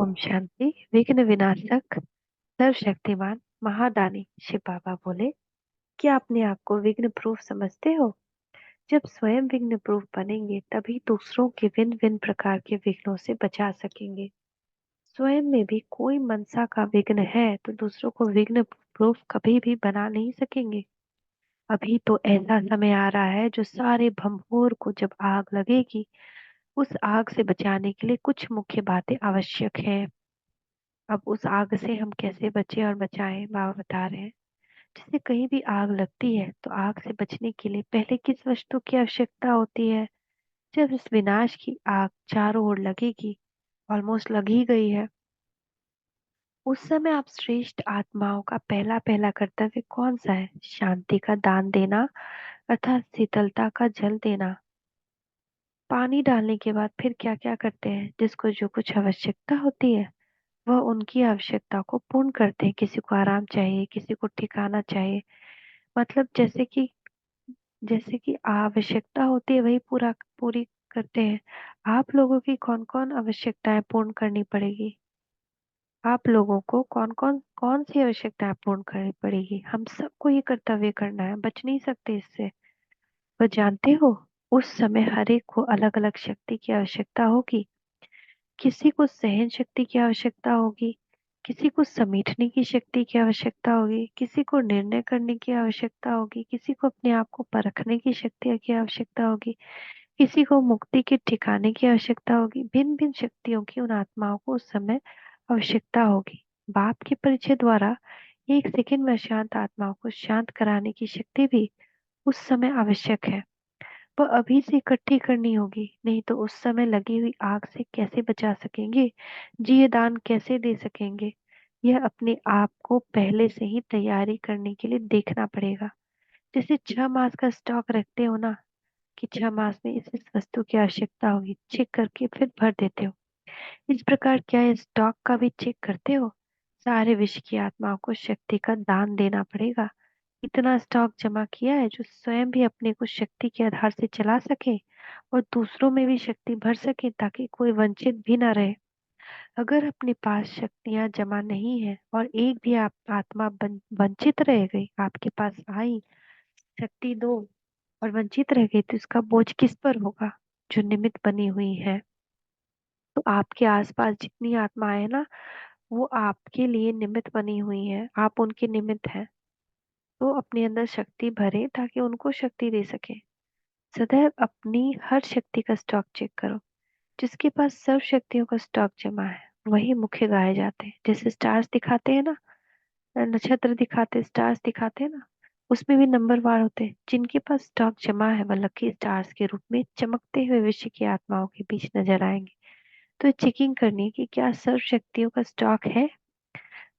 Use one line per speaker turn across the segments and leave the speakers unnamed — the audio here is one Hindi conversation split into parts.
ओम शांति। विघ्न विनाशक सर्वशक्तिमान महादानी शिव बाबा बोले, क्या अपने आप को विघ्न प्रूफ समझते हो? जब स्वयं विघ्न प्रूफ बनेंगे तभी दूसरों के भिन्न भिन्न प्रकार के विघ्नों से बचा सकेंगे। स्वयं में भी कोई मनसा का विघ्न है तो दूसरों को विघ्न प्रूफ कभी भी बना नहीं सकेंगे। अभी तो ऐसा समय आ रहा है जो सारे भंभोर को जब आग लगेगी, उस आग से बचाने के लिए कुछ मुख्य बातें आवश्यक है। अब उस आग से हम कैसे बचें और बचाएं, बाबा बता रहे हैं। जैसे कहीं भी आग लगती है तो आग से बचने के लिए पहले किस वस्तु की आवश्यकता होती है? जब इस विनाश की आग चारों ओर लगेगी, ऑलमोस्ट लग ही गई है, उस समय आप श्रेष्ठ आत्माओं का पहला पहला कर्तव्य कौन सा है? शांति का दान देना, अर्थात शीतलता का जल देना। पानी डालने के बाद फिर क्या क्या करते हैं? जिसको जो कुछ आवश्यकता होती है वह उनकी आवश्यकता को पूर्ण करते हैं। किसी को आराम चाहिए, किसी को ठिकाना चाहिए, मतलब जैसे कि आवश्यकता होती है वही पूरी करते हैं। आप लोगों की कौन कौन आवश्यकताएं पूर्ण करनी पड़ेगी? आप लोगों को कौन कौन कौन सी आवश्यकताएं पूर्ण करनी पड़ेगी? हम सबको ये कर्तव्य करना है, बच नहीं सकते इससे। वह जानते हो, उस समय हर एक को अलग अलग शक्ति की आवश्यकता होगी। किसी को सहन शक्ति की आवश्यकता होगी, किसी को समेटने की शक्ति की आवश्यकता होगी, किसी को निर्णय करने की आवश्यकता होगी, किसी को अपने आप को परखने की शक्ति की आवश्यकता होगी, किसी को मुक्ति के ठिकाने की आवश्यकता होगी। भिन्न भिन्न शक्तियों की उन आत्माओं को उस समय आवश्यकता होगी। बाप के परिचय द्वारा एक सेकंड में शांत आत्माओं को शांत कराने की शक्ति भी उस समय आवश्यक है। वह अभी से इकट्ठी करनी होगी, नहीं तो उस समय लगी हुई आग से कैसे बचा सकेंगे, जिये दान कैसे दे सकेंगे? यह अपने आप को पहले से ही तैयारी करने के लिए देखना पड़ेगा। जैसे 6 मास का स्टॉक रखते हो ना, कि 6 मास में इस वस्तु की आवश्यकता होगी, चेक करके फिर भर देते हो। इस प्रकार क्या इस स्टॉक का भी चेक करते हो? सारे विश्व की आत्माओं को शक्ति का दान देना पड़ेगा। इतना स्टॉक जमा किया है जो स्वयं भी अपने को शक्ति के आधार से चला सके और दूसरों में भी शक्ति भर सके, ताकि कोई वंचित भी ना रहे। अगर अपने पास शक्तियां जमा नहीं है और एक भी आप आत्मा वंचित रह गई, आपके पास आई शक्ति दो और वंचित रह गई, तो इसका बोझ किस पर होगा? जो निमित्त बनी हुई है। तो आपके आसपास जितनी आत्माएं हैं ना, वो आपके लिए निमित्त बनी हुई है, आप उनके निमित्त हैं। तो अपने अंदर शक्ति भरे ताकि उनको शक्ति दे सके। सदैव अपनी हर शक्ति का स्टॉक चेक करो। जिसके पास सर्व शक्तियों का स्टॉक जमा है वही मुख्य गाए जाते हैं। जैसे स्टार्स दिखाते हैं ना, नक्षत्र दिखाते, स्टार्स दिखाते हैं ना, उसमें भी नंबर वार होते हैं। जिनके पास स्टॉक जमा है वह लकी स्टार्स के रूप में चमकते हुए विश्व की आत्माओं के बीच नजर आएंगे। तो चेकिंग करनी है कि क्या सर्व शक्तियों का स्टॉक है।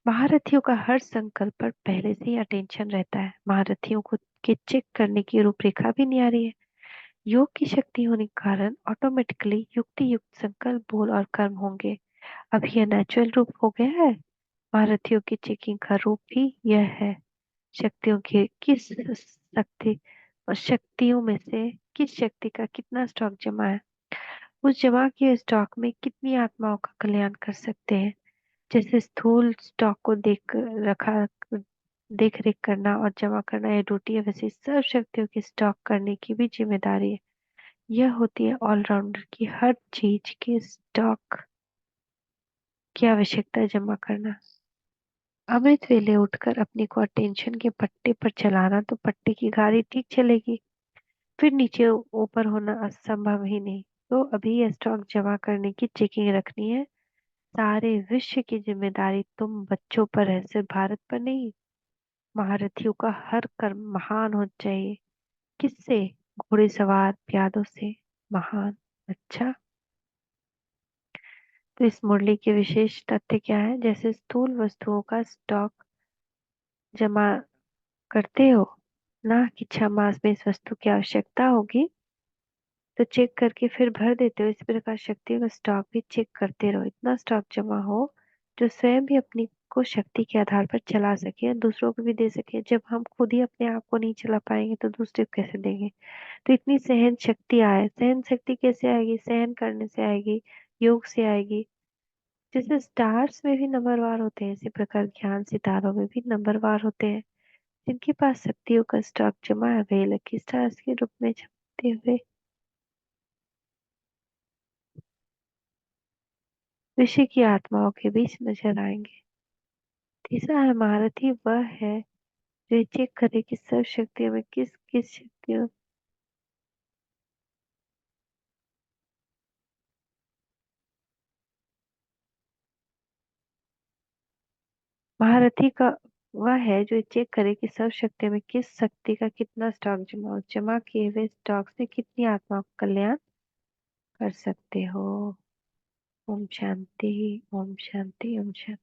महारथियों का हर संकल्प पर पहले से ही अटेंशन रहता है। महारथियों को के चेक करने की रूपरेखा भी न्यारी है। योग की शक्ति होने के कारण ऑटोमेटिकली युक्ति युक्त संकल्प, बोल और कर्म होंगे। अब यह नेचुरल रूप हो गया है। महारथियों की चेकिंग का रूप भी यह है। शक्तियों के किस शक्ति और शक्तियों में से किस शक्ति का कितना स्टॉक जमा है, उस जमा किए स्टॉक में कितनी आत्माओं का कल्याण कर सकते हैं। जैसे स्थूल स्टॉक को देख रेख करना और जमा करना यह ड्यूटी है, वैसे सर्व शक्तियों की स्टॉक करने की भी जिम्मेदारी है। यह होती है ऑलराउंडर की हर चीज के स्टॉक की आवश्यकता जमा करना। अमृत वेले उठकर अपने को अटेंशन के पट्टे पर चलाना तो पट्टे की गाड़ी ठीक चलेगी, फिर नीचे ऊपर होना असंभव ही नहीं। तो अभी यह स्टॉक जमा करने की चेकिंग रखनी है। सारे विश्व की जिम्मेदारी तुम बच्चों पर है, सिर्फ भारत पर नहीं। महारथियों का हर कर्म महान हो चाहिए। किससे? घोड़े सवार प्यादों से महान। अच्छा, तो इस मुरली के विशेष तथ्य क्या है? जैसे स्थूल वस्तुओं का स्टॉक जमा करते हो ना, कि 6 मास में इस वस्तु की आवश्यकता होगी, तो चेक करके फिर भर देते हो। इसी प्रकार शक्तियों का स्टॉक भी चेक करते रहो, इतना स्टॉक जमा हो जो स्वयं भी अपनी को शक्ति के आधार पर चला सके और दूसरों को भी दे सके। जब हम खुद ही अपने आप को नहीं चला पाएंगे तो दूसरे को कैसे देंगे? तो इतनी सहन शक्ति आए। सहन शक्ति कैसे आएगी? सहन करने से आएगी, योग से आएगी। जैसे स्टार्स में भी नंबरवार होते हैं, इसी प्रकार ज्ञान सितारों में भी नंबरवार होते हैं, जिनके पास शक्तियों का स्टॉक जमा है वे लकी स्टार्स के रूप में चमकते हुए विश्व की आत्माओं के बीच नजर आएंगे। तीसरा है महारथी, वह है जो ये चेक करे कि सब शक्तियों में किस किस शक्तियों। महारथी का वह है जो ये चेक करे कि सब शक्तियों में किस शक्ति का कितना स्टॉक जमा हो, जमा किए हुए स्टॉक से कितनी आत्माओं का कल्याण कर सकते हो। ओम शांति, ओम शांति, ओम शांति।